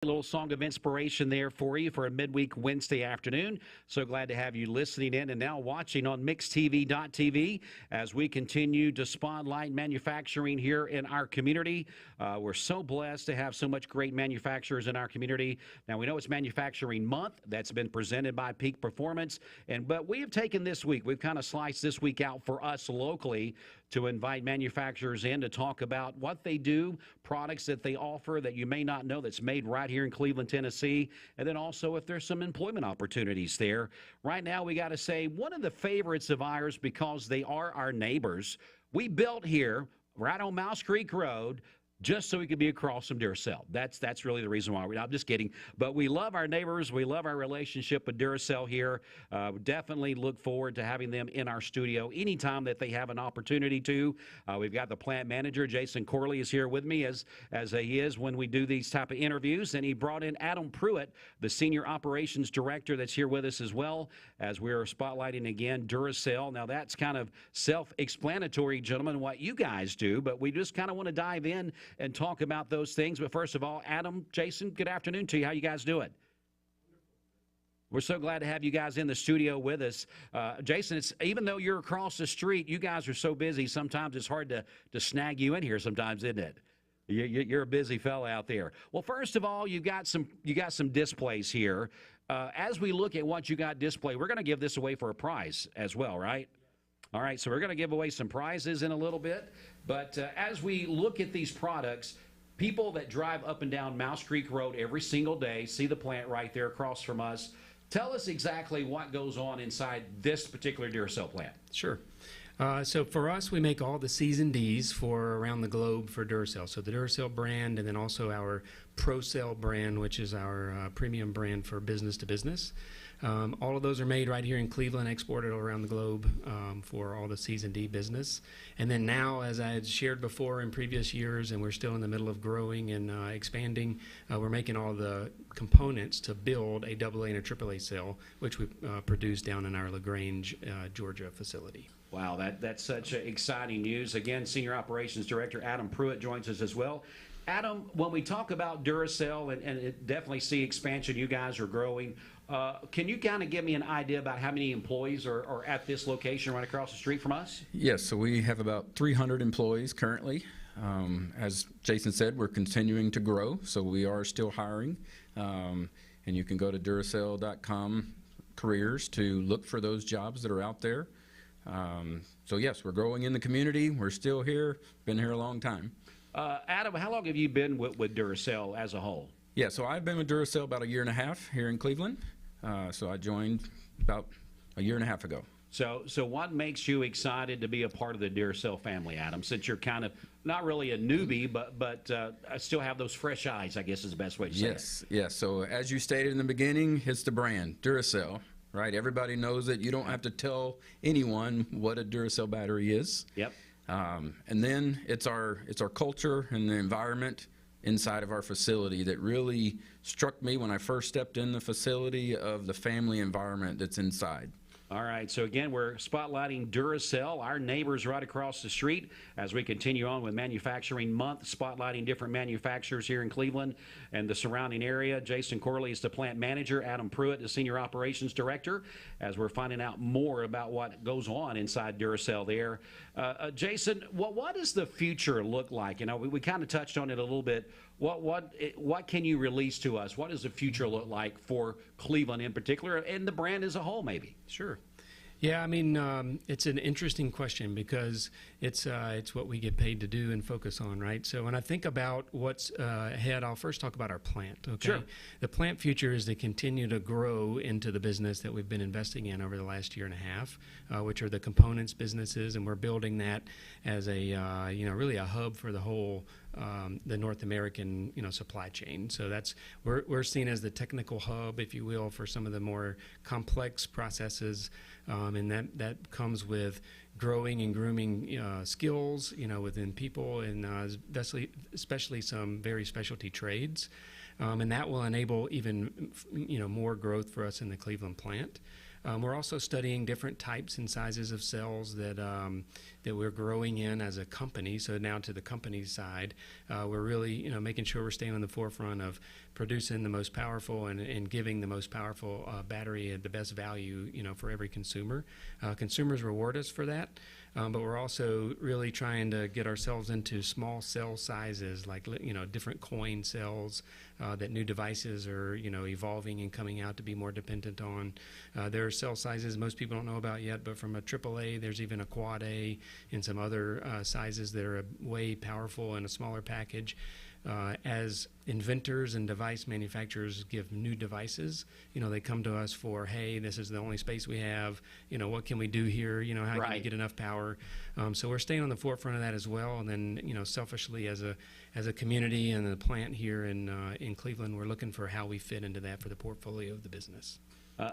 A little song of inspiration there for you for a midweek Wednesday afternoon. So glad to have you listening in and now watching on mixtv.tv as we continue to spotlight manufacturing here in our community. We're so blessed to have so much great manufacturers in our community. Now, we know it's Manufacturing Month. That's been presented by Peak Performance. But we have taken this week, we've kind of sliced this week out for us locally to invite manufacturers in to talk about what they do, products that they offer that you may not know that's made right here in Cleveland, Tennessee, and then also if there's some employment opportunities there. Right now, we got to say one of the favorites of ours because they are our neighbors. We built here right on Mouse Creek Road just so we could be across from Duracell. That's really the reason why. I'm just kidding. But we love our neighbors. We love our relationship with Duracell here. Definitely look forward to having them in our studio anytime that they have an opportunity to. We've got the plant manager, Jason Corley, is here with me as he is when we do these type of interviews. And he brought in Addam Prewitt, the senior operations director, that's here with us as well as we're spotlighting again Duracell. Now, that's kind of self-explanatory, gentlemen, what you guys do. But we just kind of want to dive in and talk about those things. But first of all, Addam, Jason, good afternoon to you. How you guys doing? We're so glad to have you guys in the studio with us. Jason, even though you're across the street, you guys are so busy, sometimes it's hard to snag you in here sometimes, isn't it? You're a busy fella out there. Well, first of all, you got some displays here. As we look at what you got displayed, we're going to give this away for a prize as well, right? All right, so we're going to give away some prizes in a little bit. But as we look at these products, people that drive up and down Mouse Creek Road every single day see the plant right there across from us. Tell us exactly what goes on inside this particular Duracell plant. Sure. So for us, we make all the C's and D's for around the globe for Duracell. So the Duracell brand and then also our ProCell brand, which is our premium brand for business to business. All of those are made right here in Cleveland, exported around the globe for all the C's and D business. And then now, as I had shared before in previous years, and we're still in the middle of growing and expanding, we're making all the components to build a AA and a AAA cell, which we produce down in our LaGrange, Georgia facility. Wow, that's such exciting news. Again, Senior Operations Director Addam Prewitt joins us as well. Addam, when we talk about Duracell and it definitely see expansion, you guys are growing. Can you kind of give me an idea about how many employees are at this location right across the street from us? Yes, so we have about 300 employees currently. As Jason said, we're continuing to grow, so we are still hiring. And you can go to Duracell.com careers to look for those jobs that are out there. So yes, we're growing in the community. We're still here. Been here a long time. Addam, how long have you been with Duracell as a whole? Yeah, so I've been with Duracell about 1.5 years here in Cleveland. So I joined about 1.5 years ago. So what makes you excited to be a part of the Duracell family, Addam, since you're kind of not really a newbie, but I still have those fresh eyes, I guess is the best way to say it. Yes. So as you stated in the beginning, it's the brand, Duracell, right? Everybody knows it. You don't have to tell anyone what a Duracell battery is. Yep. And then it's our culture and the environment inside of our facility that really struck me when I first stepped in the facility of the family environment that's inside. All right, so again, we're spotlighting Duracell, our neighbors right across the street, as we continue on with Manufacturing Month, spotlighting different manufacturers here in Cleveland and the surrounding area. Jason Corley is the plant manager, Addam Prewitt, the senior operations director, as we're finding out more about what goes on inside Duracell there. Jason, what does the future look like? You know, we kind of touched on it a little bit. What can you release to us? What does the future look like for Cleveland in particular and the brand as a whole, maybe? Sure. Yeah, I mean, it's an interesting question because it's what we get paid to do and focus on, right? So when I think about what's ahead, I'll first talk about our plant, okay? Sure. The plant future is to continue to grow into the business that we've been investing in over the last 1.5 years, which are the components businesses, and we're building that as a, really a hub for the whole the North American, supply chain. So we're seen as the technical hub, if you will, for some of the more complex processes, and that comes with growing and grooming skills, within people, and especially some very specialty trades, and that will enable even more growth for us in the Cleveland plant. We're also studying different types and sizes of cells that we're growing in as a company. So now to the company side, we're really making sure we're staying on the forefront of producing the most powerful and giving the most powerful battery at the best value for every consumer. Consumers reward us for that. But we're also really trying to get ourselves into small cell sizes, like different coin cells that new devices are evolving and coming out to be more dependent on. There are cell sizes most people don't know about yet, but from a AAA, there's even a quad A and some other sizes that are way powerful in a smaller package. As inventors and device manufacturers give new devices, they come to us for, hey, this is the only space we have. What can we do here? How can we get enough power? So we're staying on the forefront of that as well. And then, selfishly as a community and a plant here in Cleveland, we're looking for how we fit into that for the portfolio of the business.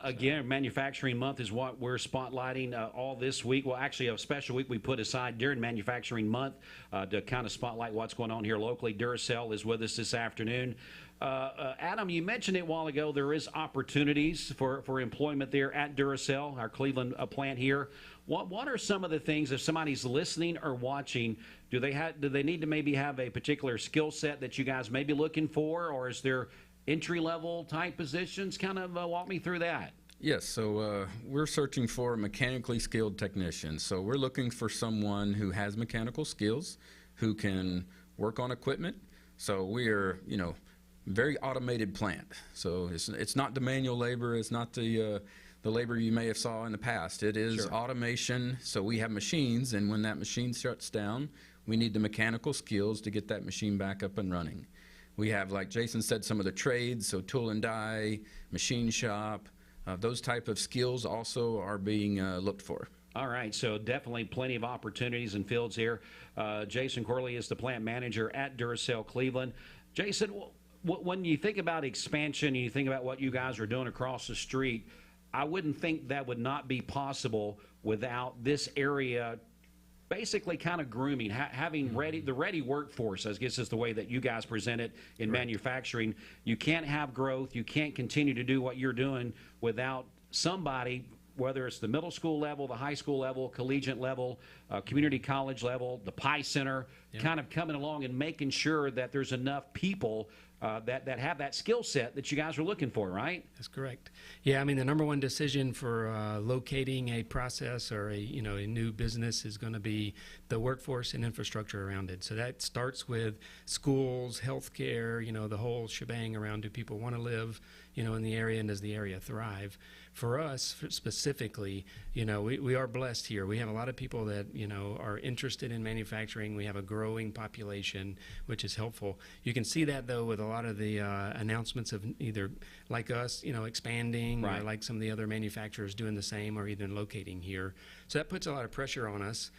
Again, Manufacturing Month is what we're spotlighting all this week. Well, actually, a special week we put aside during Manufacturing Month to kind of spotlight what's going on here locally. Duracell is with us this afternoon. Addam, you mentioned it a while ago. There is opportunities for employment there at Duracell, our Cleveland plant here. What are some of the things, if somebody's listening or watching, do they need to maybe have a particular skill set that you guys may be looking for, or is there entry-level type positions? Kind of walk me through that. Yes, so we're searching for mechanically skilled technicians. So we're looking for someone who has mechanical skills, who can work on equipment. So we're, very automated plant. So it's not the manual labor, it's not the labor you may have saw in the past. It is Sure. automation. So we have machines, and when that machine shuts down, we need the mechanical skills to get that machine back up and running. We have, like Jason said, some of the trades, so tool and die, machine shop, those type of skills also are being looked for. All right, so definitely plenty of opportunities and fields here. Jason Corley is the plant manager at Duracell Cleveland. Jason, when you think about expansion and you think about what you guys are doing across the street, I wouldn't think that would not be possible without this area basically kind of grooming, having the ready workforce, I guess is the way that you guys present it in manufacturing. You can't have growth, you can't continue to do what you're doing without somebody, whether it's the middle school level, the high school level, collegiate level, community college level, the Pi Center, kind of coming along and making sure that there's enough people that have that skill set that you guys are looking for, right? That's correct. Yeah, I mean, the number one decision for locating a process or a new business is going to be the workforce and infrastructure around it. So that starts with schools, healthcare, the whole shebang around, do people want to live, in the area, and does the area thrive? For us specifically, we are blessed here. We have a lot of people that, are interested in manufacturing. We have a growing population, which is helpful. You can see that, though, with a lot of the announcements of either like us, expanding, or like some of the other manufacturers doing the same, or even locating here. So that puts a lot of pressure on us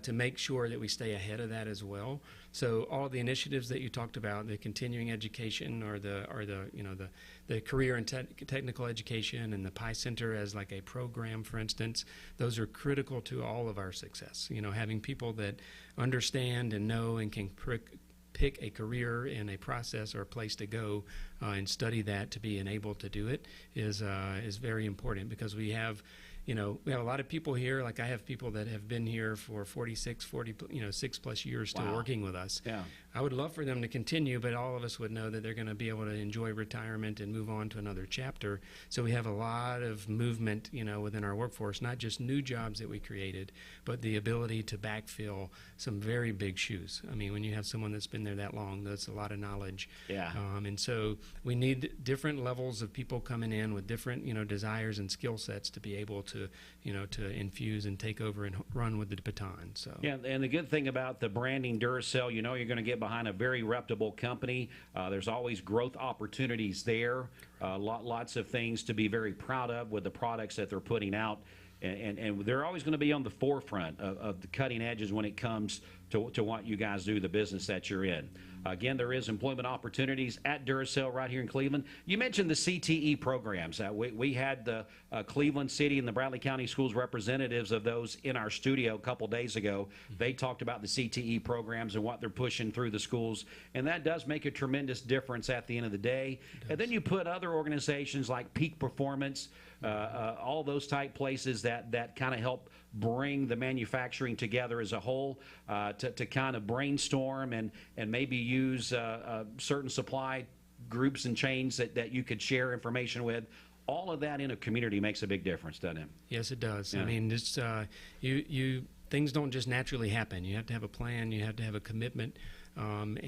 to make sure that we stay ahead of that as well. So all the initiatives that you talked about, the continuing education or the career and technical education, and the Pi Center as like a program, for instance, those are critical to all of our success. Having people that understand and know and can pick a career in a process or a place to go and study that to be enabled to do it is very important, because we have a lot of people here. Like I have people that have been here for 6 plus years still working with us. Yeah. I would love for them to continue, but all of us would know that they're going to be able to enjoy retirement and move on to another chapter. So we have a lot of movement, within our workforce, not just new jobs that we created, but the ability to backfill some very big shoes. I mean, when you have someone that's been there that long, that's a lot of knowledge. Yeah. And so we need different levels of people coming in with different, desires and skill sets to be able to, to infuse and take over and run with the baton. So yeah, and the good thing about the branding Duracell, you're going to get behind a very reputable company. There's always growth opportunities there. Lots of things to be very proud of with the products that they're putting out. And they're always going to be on the forefront of the cutting edges when it comes to what you guys do, the business that you're in. Again, there is employment opportunities at Duracell right here in Cleveland. You mentioned the CTE programs. We had the Cleveland City and the Bradley County Schools representatives of those in our studio a couple days ago. They talked about the CTE programs and what they're pushing through the schools, and that does make a tremendous difference at the end of the day. And then you put other organizations like Peak Performance, all those type places that kind of help bring the manufacturing together as a whole, to kind of brainstorm and maybe use certain supply groups and chains that you could share information with. All of that in a community makes a big difference, doesn't it? Yes, it does. Yeah. I mean, it's, things don't just naturally happen. You have to have a plan. You have to have a commitment. And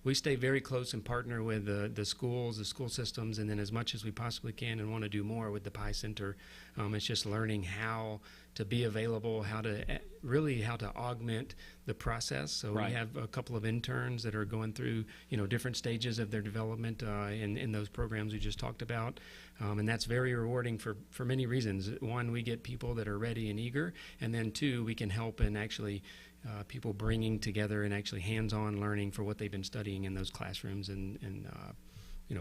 we stay very close and partner with the schools, the school systems, and then as much as we possibly can and want to do more with the Pi Center. It's just learning how to be available, how to augment the process. So Right. we have a couple of interns that are going through different stages of their development in those programs we just talked about, and that's very rewarding for many reasons. One, we get people that are ready and eager, and then two, we can help in actually people bringing together and actually hands-on learning for what they've been studying in those classrooms and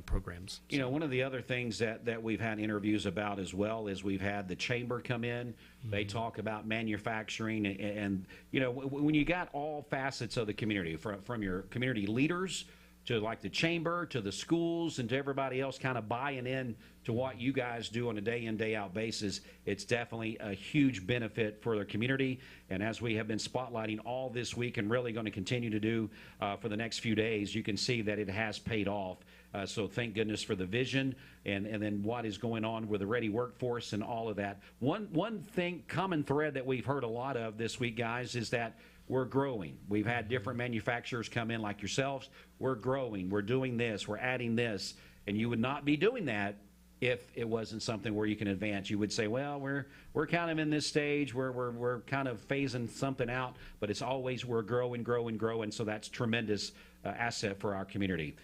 programs. One of the other things that we've had interviews about as well is we've had the chamber come in. They talk about manufacturing and when you got all facets of the community, from your community leaders to like the chamber, to the schools, and to everybody else kind of buying in to what you guys do on a day in, day out basis, it's definitely a huge benefit for the community. And as we have been spotlighting all this week and really going to continue to do for the next few days, you can see that it has paid off. So thank goodness for the vision and then what is going on with the ready workforce and all of that. One thing, common thread that we've heard a lot of this week, guys, is that we're growing. We've had different manufacturers come in like yourselves. We're growing. We're doing this. We're adding this. And you would not be doing that if it wasn't something where you can advance. You would say, well, we're kind of in this stage where we're kind of phasing something out, but it's always we're growing. So that's tremendous asset for our community.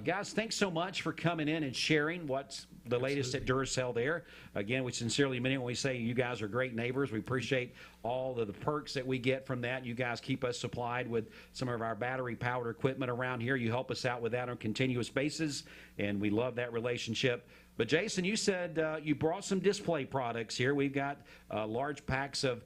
Guys, thanks so much for coming in and sharing what's the latest at Duracell there. Again, we sincerely mean it when we say you guys are great neighbors. We appreciate all of the perks that we get from that. You guys keep us supplied with some of our battery-powered equipment around here. You help us out with that on continuous basis, and we love that relationship. But, Jason, you said you brought some display products here. We've got large packs of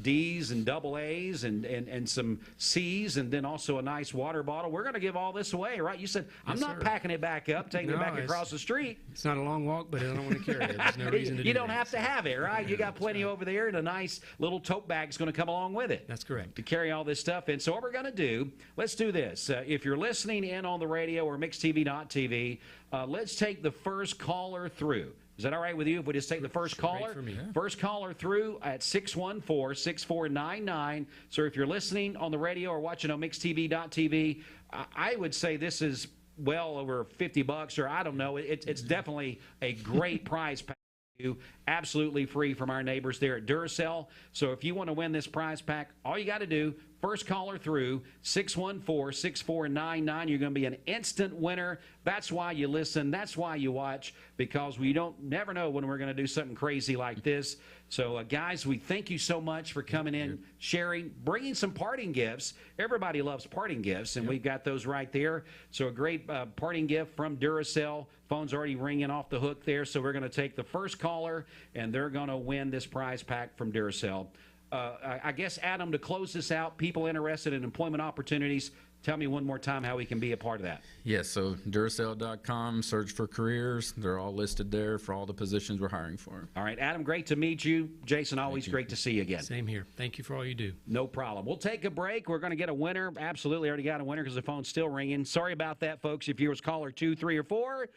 D's and double A's and some C's, and then also a nice water bottle. We're going to give all this away, right? You said, I'm Yes, not sir. packing it back up, taking it back across the street. It's not a long walk, but I don't want to carry it. There's no reason to do You don't that. have to have it, right? You got plenty over there, and a nice little tote bag's going to come along with it. That's correct. To carry all this stuff in. So what we're going to do, let's do this. If you're listening in on the radio or mixtv.tv, let's take the first caller through. Is that all right with you if we just take the first caller? for me. Yeah. First caller through at 614-6499. So if you're listening on the radio or watching on mixtv.tv, I would say this is well over $50, or I don't know. It's definitely a great prize pack. Absolutely free from our neighbors there at Duracell. So if you want to win this prize pack, all you got to do, first caller through, 614-6499. You're going to be an instant winner. That's why you listen. That's why you watch, because we never know when we're going to do something crazy like this. So, guys, we thank you so much for coming in, sharing, bringing some parting gifts. Everybody loves parting gifts, and we've got those right there. So a great parting gift from Duracell. Phone's already ringing off the hook there, so we're going to take the first caller, and they're going to win this prize pack from Duracell. I guess, Adam, to close this out, people interested in employment opportunities, tell me one more time how we can be a part of that. Yes, so Duracell.com, search for careers. They're all listed there for all the positions we're hiring for. All right, Adam, great to meet you. Jason, always great to see you again. Same here. Thank you for all you do. No problem. We'll take a break. We're going to get a winner. Absolutely already got a winner because the phone's still ringing. Sorry about that, folks. If you was caller 2, 3, or 4,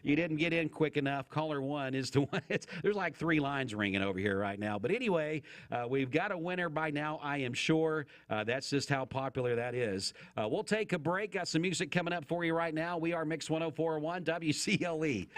you didn't get in quick enough. Caller 1 is the one. There's like 3 lines ringing over here right now. But anyway, we've got a winner by now, I am sure. That's just how popular that is. We'll take a break. Got some music coming up for you right now. We are Mix 104.1 WCLE.